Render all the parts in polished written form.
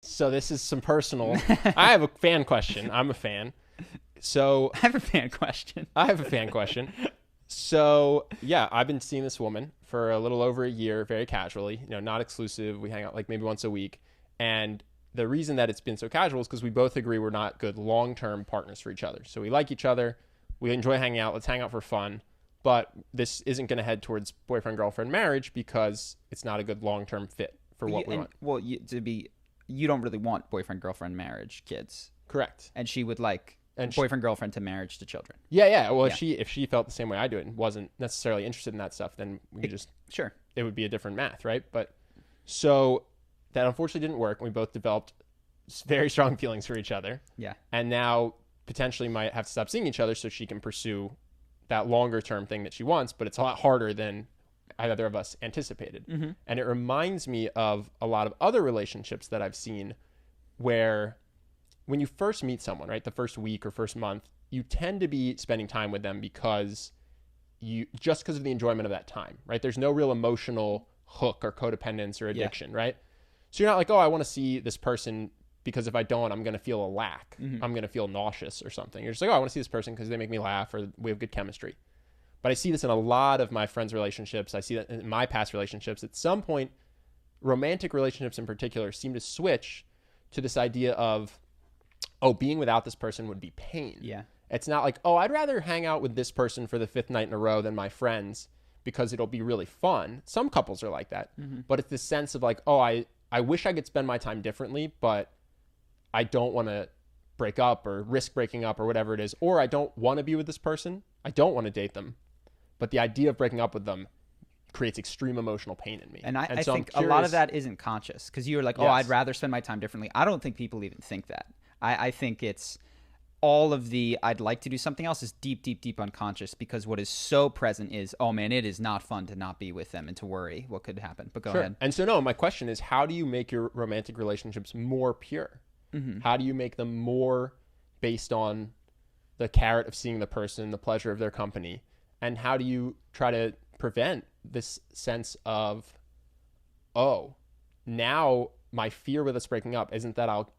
So this is some personal. I have a fan question. I'm a fan. So I have a fan question. So yeah, I've been seeing this woman for a little over a year, very casually, not exclusive. We hang out like maybe once a week. And the reason that it's been so casual is because we both agree we're not good long-term partners for each other. So we like each other. We enjoy hanging out. Let's hang out for fun. But this isn't going to head towards boyfriend-girlfriend marriage because it's not a good long-term fit for what we want. Well, you don't really want boyfriend-girlfriend marriage, kids. Correct. And she would like boyfriend-girlfriend to marriage to children. Yeah. Well, if she felt the same way I do and wasn't necessarily interested in that stuff, then it would be a different math, right? But so that unfortunately didn't work. We both developed very strong feelings for each other. Yeah. And now potentially might have to stop seeing each other so she can pursue that longer term thing that she wants, but it's a lot harder than either of us anticipated. Mm-hmm. And it reminds me of a lot of other relationships that I've seen where when you first meet someone, right, the first week or first month, you tend to be spending time with them because of the enjoyment of that time, right? There's no real emotional hook or codependence or addiction, right? So you're not like, oh, I want to see this person because if I don't, I'm going to feel a lack. Mm-hmm. I'm going to feel nauseous or something. You're just like, oh, I want to see this person because they make me laugh or we have good chemistry. But I see this in a lot of my friends' relationships. I see that in my past relationships. At some point, romantic relationships in particular seem to switch to this idea of, oh, being without this person would be pain. Yeah. It's not like, oh, I'd rather hang out with this person for the 5th night in a row than my friends because it'll be really fun. Some couples are like that. Mm-hmm. But it's this sense of like, oh, I wish I could spend my time differently, but I don't want to break up or risk breaking up or whatever it is. Or I don't want to be with this person. I don't want to date them. But the idea of breaking up with them creates extreme emotional pain in me. And I think a lot of that isn't conscious because you're like, oh, I'd rather spend my time differently. I don't think people even think that. I think it's all of the I'd like to do something else is deep, deep, deep unconscious because what is so present is, oh man, it is not fun to not be with them and to worry what could happen. But go ahead. And so my question is, how do you make your romantic relationships more pure? Mm-hmm. How do you make them more based on the carrot of seeing the person, the pleasure of their company? And how do you try to prevent this sense of, oh, now my fear with us breaking up isn't that I'll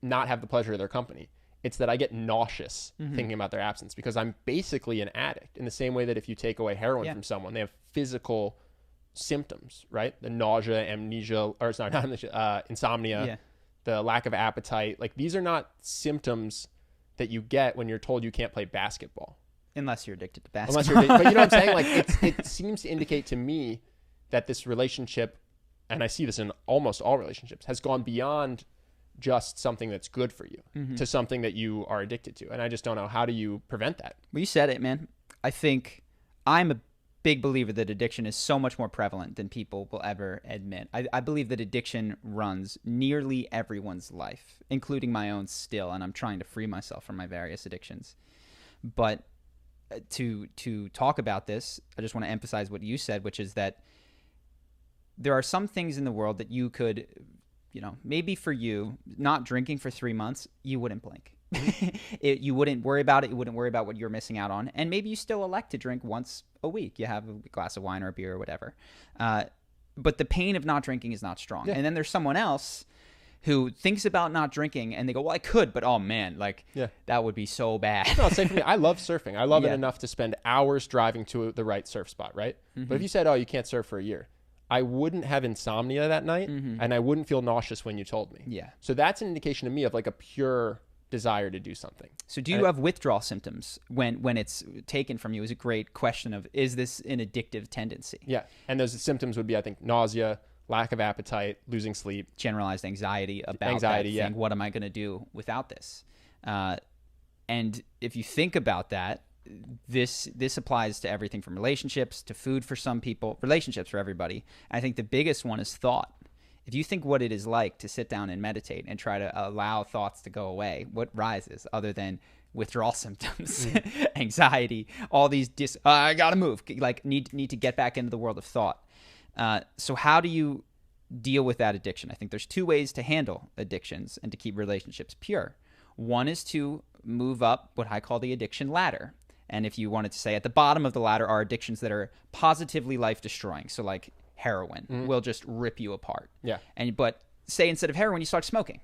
not have the pleasure of their company. It's that I get nauseous thinking about their absence because I'm basically an addict in the same way that if you take away heroin from someone, they have physical symptoms, right? The nausea, amnesia, or sorry, not amnesia, insomnia, the lack of appetite. Like these are not symptoms that you get when you're told you can't play basketball. Unless you're addicted to basketball. But you know what I'm saying? Like it seems to indicate to me that this relationship, and I see this in almost all relationships, has gone beyond just something that's good for you to something that you are addicted to. And I just don't know, how do you prevent that? Well, you said it, man. I think I'm a big believer that addiction is so much more prevalent than people will ever admit. I believe that addiction runs nearly everyone's life, including my own still, and I'm trying to free myself from my various addictions. But to talk about this, I just want to emphasize what you said, which is that there are some things in the world that you could, maybe for you, not drinking for 3 months, you wouldn't blink. You wouldn't worry about it. You wouldn't worry about what you're missing out on. And maybe you still elect to drink once a week. You have a glass of wine or a beer or whatever. But the pain of not drinking is not strong. Yeah. And then there's someone else who thinks about not drinking and they go, well, I could, but oh man, that would be so bad. No, same for me. I love surfing. I love it enough to spend hours driving to the right surf spot, right? Mm-hmm. But if you said, oh, you can't surf for a year, I wouldn't have insomnia that night and I wouldn't feel nauseous when you told me. Yeah. So that's an indication to me of like a pure desire to do something. So do you have withdrawal symptoms when it's taken from you? Is a great question of, is this an addictive tendency? Yeah. And those symptoms would be, I think, nausea, lack of appetite, losing sleep. Generalized anxiety about that thing. What am I going to do without this? And if you think about that, this applies to everything from relationships to food for some people, relationships for everybody. I think the biggest one is thought. If you think what it is like to sit down and meditate and try to allow thoughts to go away, what rises other than withdrawal symptoms, anxiety, all these I gotta move, like need to get back into the world of thought. So how do you deal with that addiction? I think there's 2 ways to handle addictions and to keep relationships pure. One is to move up what I call the addiction ladder. And if you wanted to say at the bottom of the ladder are addictions that are positively life destroying. So like heroin will just rip you apart. Yeah. But say instead of heroin, you start smoking.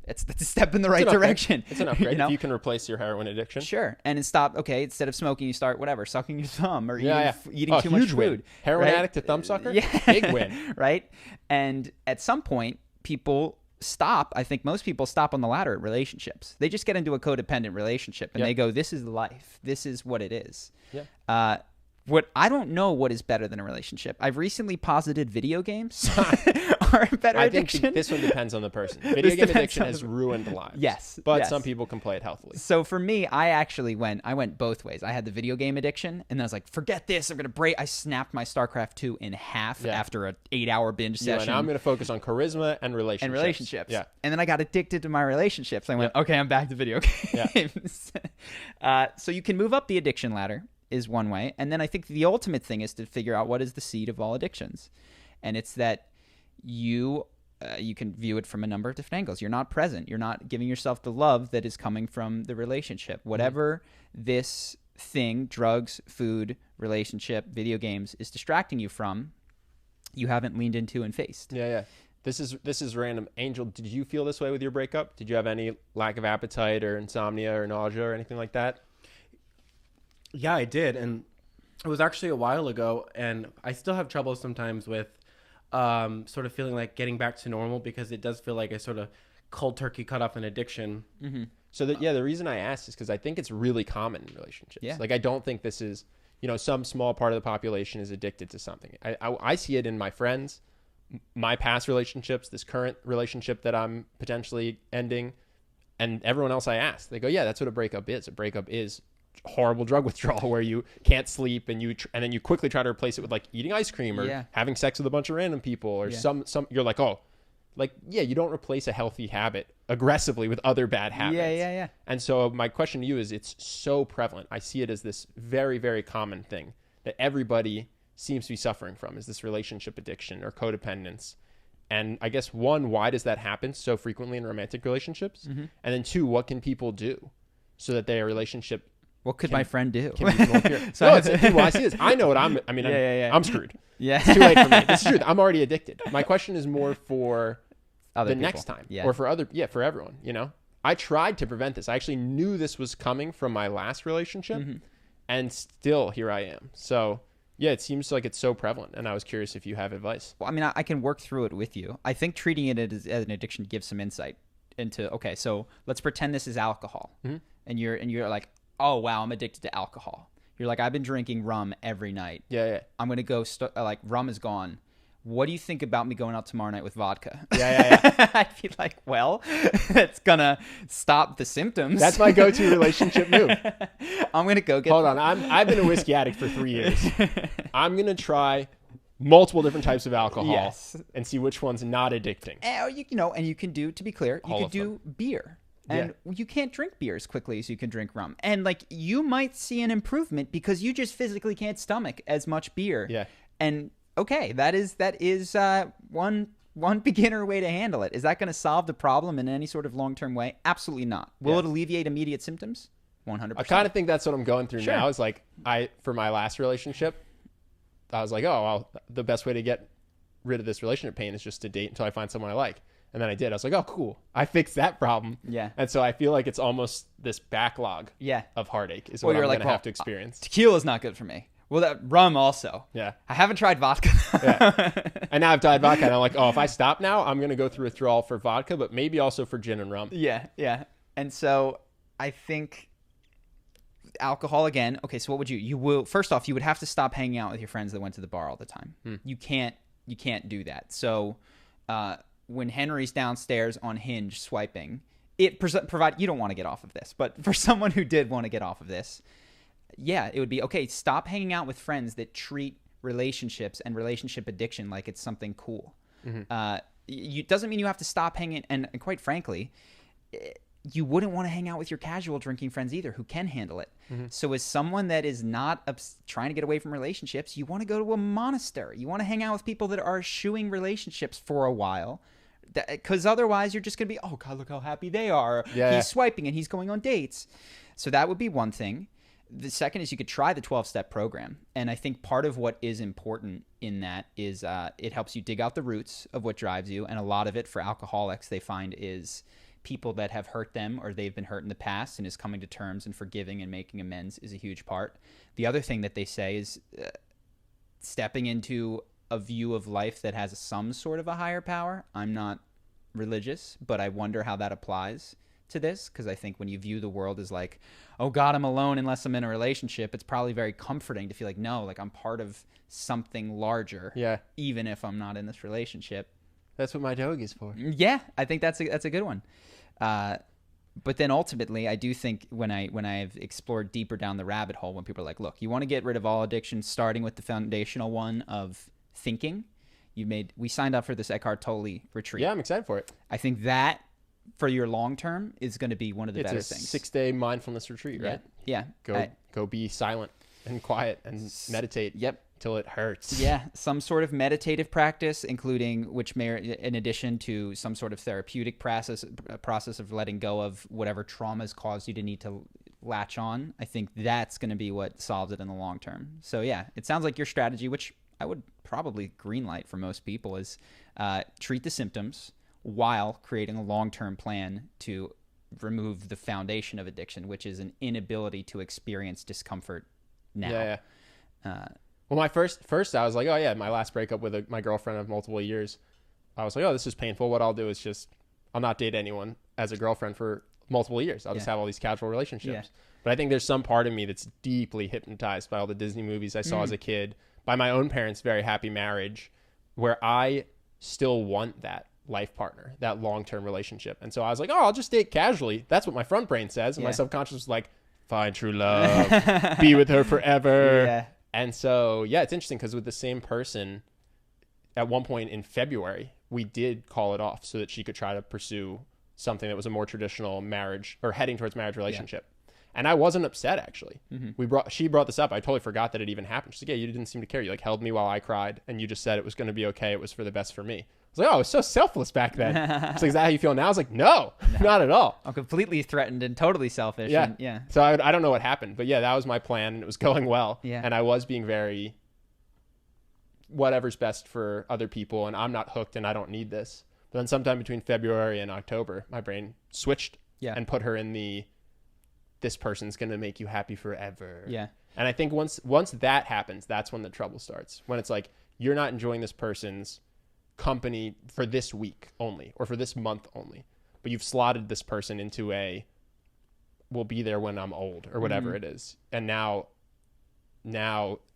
That's a step in the right It's an upgrade. direction. It's an upgrade You know? if you can replace your heroin addiction. Sure. And instead of smoking, you start whatever, sucking your thumb or eating Oh, too much huge win. food. Heroin right? addict to thumb sucker? Yeah. Big win. Right? And at some point, people stop. I think most people stop on the latter at relationships. They just get into a codependent relationship and they go, this is life. This is what it is. Yeah. What I don't know what is better than a relationship. I've recently posited video games are a better addiction. I think this one depends on the person. Video game addiction has ruined lives. Yes. But some people can play it healthily. So for me, I went both ways. I had the video game addiction, and then I was like, forget this. I'm going to break. I snapped my StarCraft 2 in half after an 8-hour binge session. Now I'm going to focus on charisma and relationships. Yeah. And then I got addicted to my relationships. I went, okay, I'm back to video games. So you can move up the addiction ladder is one way. And then I think the ultimate thing is to figure out what is the seed of all addictions. And it's that you can view it from a number of different angles. You're not present. You're not giving yourself the love that is coming from the relationship. Whatever this thing, drugs, food, relationship, video games, is distracting you from, you haven't leaned into and faced. Yeah. This is random. Angel, did you feel this way with your breakup? Did you have any lack of appetite or insomnia or nausea or anything like that? Yeah, I did. And it was actually a while ago, and I still have trouble sometimes with sort of feeling like getting back to normal, because it does feel like I sort of cold turkey cut off an addiction. Mm-hmm. So the reason I asked is because I think it's really common in relationships. Yeah. Like, I don't think this is, some small part of the population is addicted to something. I see it in my friends, my past relationships, this current relationship that I'm potentially ending, and everyone else I ask. They go, yeah, that's what a breakup is. A breakup is horrible drug withdrawal where you can't sleep and then you quickly try to replace it with like eating ice cream or having sex with a bunch of random people or some you're like, you don't replace a healthy habit aggressively with other bad habits. Yeah. And so my question to you is, it's so prevalent. I see it as this very, very common thing that everybody seems to be suffering from, is this relationship addiction or codependence. And I guess, one, why does that happen so frequently in romantic relationships? Mm-hmm. And then two, what can people do so that their relationship what could my friend do? Can be more pure. So I see this. I know what I'm screwed. Yeah. It's too late for me. This is true. I'm already addicted. My question is more for other people. Next time or for for everyone, I tried to prevent this. I actually knew this was coming from my last relationship and still here I am. So it seems like it's so prevalent, and I was curious if you have advice. Well, I mean, I can work through it with you. I think treating it as an addiction gives some insight into, okay, so let's pretend this is alcohol. Mm-hmm. And you're like, oh, wow, I'm addicted to alcohol. You're like, I've been drinking rum every night. Yeah. I'm going to go, rum is gone. What do you think about me going out tomorrow night with vodka? Yeah. I'd be like, well, that's going to stop the symptoms. That's my go-to relationship move. I'm going to go get... Hold on. I've been a whiskey addict for 3 years. I'm going to try multiple different types of alcohol and see which one's not addicting. And you can do, to be clear, you could do beer. And you can't drink beer as quickly as you can drink rum. And you might see an improvement because you just physically can't stomach as much beer. Yeah. And okay, that is one beginner way to handle it. Is that going to solve the problem in any sort of long-term way? Absolutely not. Will it alleviate immediate symptoms? 100%. I kind of think that's what I'm going through now. Is for my last relationship, I was like, the best way to get rid of this relationship pain is just to date until I find someone I like. And then I did. I was like, oh, cool. I fixed that problem. Yeah. And so I feel like it's almost this backlog of heartache is what I'm going to have to experience. Tequila's not good for me. Well, that rum also. Yeah. I haven't tried vodka. And now I've tried vodka, and I'm like, if I stop now, I'm going to go through withdrawal for vodka, but maybe also for gin and rum. Yeah. And so I think alcohol again. Okay, so what would you will, first off, you would have to stop hanging out with your friends that went to the bar all the time. You can't do that. So, when Henry's downstairs on Hinge swiping, it provide you don't want to get off of this, but for someone who did want to get off of this, it would be okay. Stop hanging out with friends that treat relationships and relationship addiction like it's something cool. It doesn't mean you have to stop hanging. And quite frankly, you wouldn't want to hang out with your casual drinking friends either, who can handle it. So as someone that is not trying to get away from relationships, you want to go to a monastery. You want to hang out with people that are eschewing relationships for a while. Because otherwise you're just going to be, oh, God, look how happy they are. He's swiping and he's going on dates. So that would be one thing. the second is you could try the 12-step program. And I think part of what is important in that is it helps you dig out the roots of what drives you. And a lot of it for alcoholics, they find, is people that have hurt them or they've been hurt in the past, and is coming to terms and forgiving and making amends is a huge part. The other thing that they say is stepping into a view of life that has some sort of a higher power. I'm not religious, but I wonder how that applies to this, because I think when you view the world as like, oh God, I'm alone unless I'm in a relationship, it's probably very comforting to feel like, no, like I'm part of something larger, even if I'm not in this relationship. That's what my dog is for. Yeah, I think that's a good one. But then ultimately, I do think when I've explored deeper down the rabbit hole, when people are like, look, you want to get rid of all addictions, starting with the foundational one of thinking. We signed up for this Eckhart Tolle retreat. Yeah, I'm excited for it. I think that for your long term is going to be one of the better things. It's a 6-day mindfulness retreat, right? Yeah. Go be silent and quiet and meditate. Yep. Till it hurts. Yeah, some sort of meditative practice, including which may, in addition to some sort of therapeutic process of letting go of whatever traumas caused you to need to latch on. I think that's going to be what solves it in the long term. So yeah, it sounds like your strategy, which I would probably greenlight for most people, is treat the symptoms while creating a long-term plan to remove the foundation of addiction, which is an inability to experience discomfort now. Yeah. Well, my first I was like, oh yeah, my last breakup with my girlfriend of multiple years, I was like, oh, this is painful. What I'll do is I'll not date anyone as a girlfriend for multiple years. I'll just have all these casual relationships. Yeah. But I think there's some part of me that's deeply hypnotized by all the Disney movies I saw as a kid, by my own parents' very happy marriage, where I still want that life partner, that long-term relationship. And so I was like, oh, I'll just date casually. That's what my front brain says. And my subconscious was like, find true love, be with her forever. Yeah. And so, yeah, it's interesting because with the same person, at one point in February, we did call it off so that she could try to pursue something that was a more traditional marriage or heading towards marriage relationship. Yeah. And I wasn't upset, actually. Mm-hmm. She brought this up. I totally forgot that it even happened. She's like, yeah, you didn't seem to care. You like held me while I cried, and you just said it was going to be okay. It was for the best for me. I was like, oh, I was so selfless back then. She's like, is that how you feel now? I was like, no, not at all. I'm completely threatened and totally selfish. Yeah. Yeah. So I don't know what happened, but yeah, that was my plan, and it was going well. Yeah. And I was being very whatever's best for other people, and I'm not hooked, and I don't need this. But then sometime between February and October, my brain switched and put her in this person's going to make you happy forever. Yeah. And I think once that happens, that's when the trouble starts. When it's like, you're not enjoying this person's company for this week only, or for this month only, but you've slotted this person into we'll be there when I'm old, or whatever it is. And now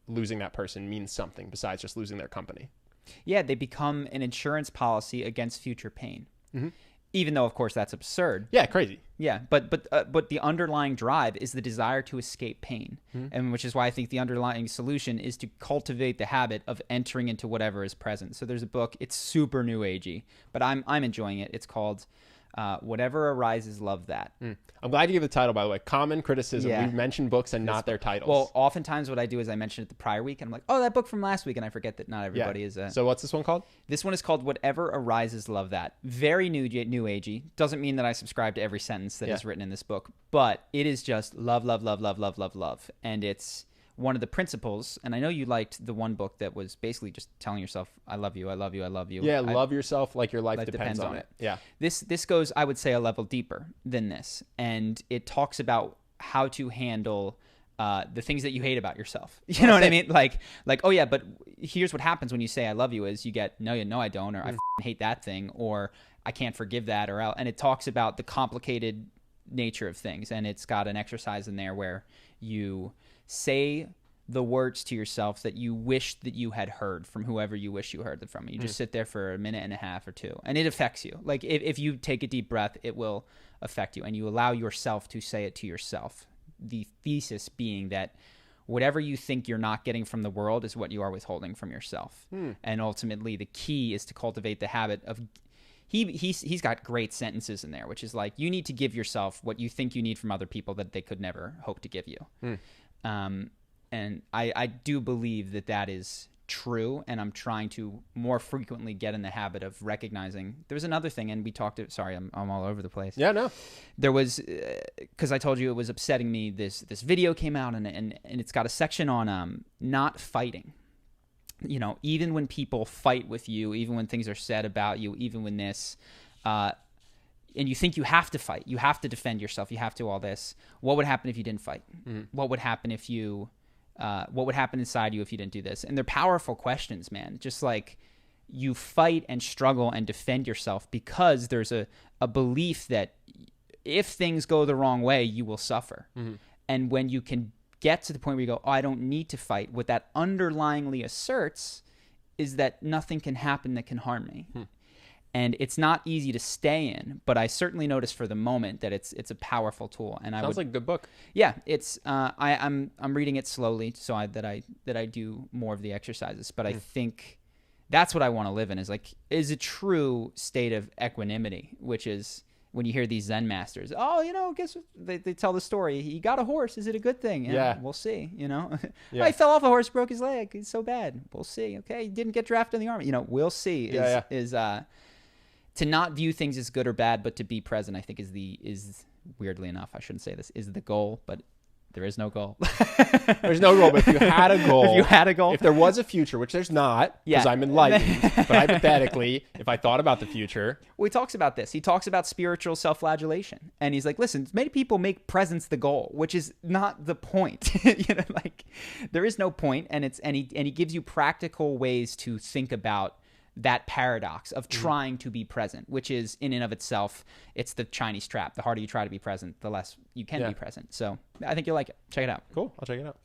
losing that person means something besides just losing their company. Yeah, they become an insurance policy against future pain. Mm-hmm. Even though, of course, that's absurd. Yeah, crazy. Yeah, but the underlying drive is the desire to escape pain, and which is why I think the underlying solution is to cultivate the habit of entering into whatever is present. So there's a book. It's super new agey, but I'm enjoying it. It's called Whatever Arises, Love That. I'm glad you gave the title, by the way. Common criticism. Yeah. We mention books and not their titles. Well, oftentimes what I do is I mention it the prior week, and I'm like, oh, that book from last week, and I forget that not everybody is. So what's this one called? This one is called Whatever Arises, Love That. Very new agey. Doesn't mean that I subscribe to every sentence that is written in this book, but it is just love, love, love, love, love, love, love. And it's one of the principles, and I know you liked the one book that was basically just telling yourself, I love you, I love you, I love you. Yeah, love yourself like your life depends on it. Yeah. This goes, I would say, a level deeper than this, and it talks about how to handle the things that you hate about yourself. You know what I mean? Like, oh yeah, but here's what happens when you say I love you is you get, no, I don't, or I hate that thing, or I can't forgive that, and it talks about the complicated nature of things, and it's got an exercise in there where you say the words to yourself that you wish that you had heard from whoever you wish you heard them from. You just sit there for a minute and a half or two, and it affects you. Like if you take a deep breath, it will affect you, and you allow yourself to say it to yourself. The thesis being that whatever you think you're not getting from the world is what you are withholding from yourself. And ultimately the key is to cultivate the habit of he's got great sentences in there, which is like, you need to give yourself what you think you need from other people that they could never hope to give you. And I do believe that is true, and I'm trying to more frequently get in the habit of recognizing. There was another thing, and we talked to, sorry, I'm all over the place. Yeah, no. There was, because I told you it was upsetting me, this video came out, and it's got a section on not fighting. You know, even when people fight with you, even when things are said about you, even when this, and you think you have to fight, you have to defend yourself, you have to all this, what would happen if you didn't fight? What would happen if you... what would happen inside you if you didn't do this? And they're powerful questions, man. Just like you fight and struggle and defend yourself because there's a belief that if things go the wrong way, you will suffer. And when you can get to the point where you go, oh, I don't need to fight, what that underlyingly asserts is that nothing can happen that can harm me. And it's not easy to stay in, but I certainly notice for the moment that it's a powerful tool. And Sounds like a good book. Yeah, it's I'm reading it slowly so that I do more of the exercises. But I think that's what I want to live in, is a true state of equanimity, which is when you hear these Zen masters. Oh, you know, guess what? They tell the story. He got a horse. Is it a good thing? Yeah. We'll see. You know, Yeah. Oh, he fell off a horse, broke his leg. It's so bad. We'll see. Okay, he didn't get drafted in the army. You know, we'll see. To not view things as good or bad, but to be present, I think is weirdly enough, I shouldn't say this, is the goal, but there is no goal. There's no goal, but if you had a goal, if there was a future, which there's not, because I'm enlightened, but hypothetically, if I thought about the future. Well, he talks about this. He talks about spiritual self-flagellation. And he's like, listen, many people make presence the goal, which is not the point. You know, like there is no point, and he gives you practical ways to think about that paradox of trying to be present, which is in and of itself, it's the Chinese trap. The harder you try to be present, the less you can be present. So I think you'll like it. Check it out. Cool. I'll check it out.